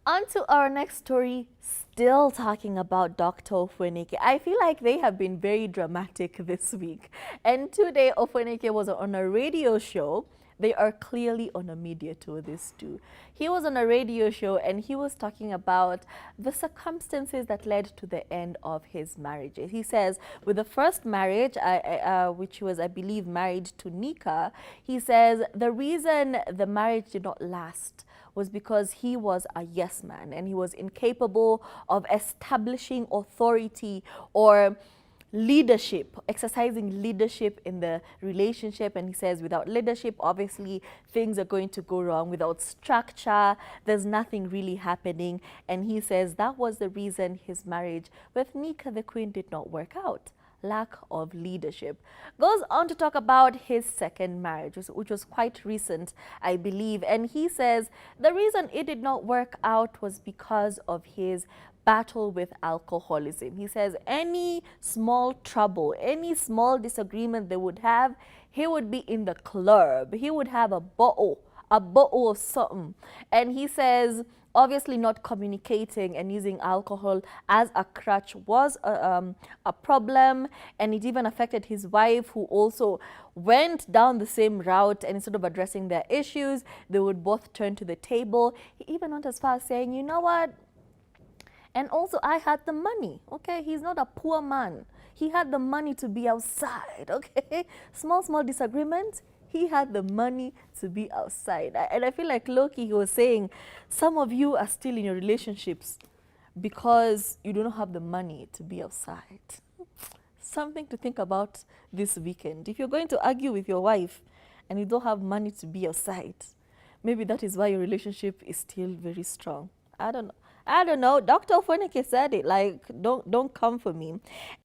On to our next story, still talking about Dr. Ofweneke. I feel like they have been very dramatic this week. And today, Ofweneke was on a radio show. They are clearly on a media tour, these two. He was on a radio show and he was talking about the circumstances that led to the end of his marriage. He says, with the first marriage, which he was, I believe, married to Nika, he says the reason the marriage did not last was because he was a yes man and he was incapable of establishing authority or leadership, exercising leadership in the relationship. And he says without leadership, obviously things are going to go wrong. Without structure, there's nothing really happening. And he says that was the reason his marriage with Nika the Queen did not work out. Lack of leadership. Goes on to talk about his second marriage, which was quite recent, I believe. And he says the reason it did not work out was because of his battle with alcoholism. He says any small trouble, any small disagreement they would have, he would be in the club. He would have a bottle of something. And he says obviously not communicating and using alcohol as a crutch was a problem, and it even affected his wife, who also went down the same route, and instead of addressing their issues, they would both turn to the table. He even went as far as saying, you know what, and also I had the money, okay? He's not a poor man. He had the money to be outside, okay? Small disagreements. He had the money to be outside. And I feel like Loki, he was saying, some of you are still in your relationships because you do not have the money to be outside. Something to think about this weekend. If you're going to argue with your wife and you don't have money to be outside, maybe that is why your relationship is still very strong. I don't know. Dr. Ofweneke said it, like, don't come for me.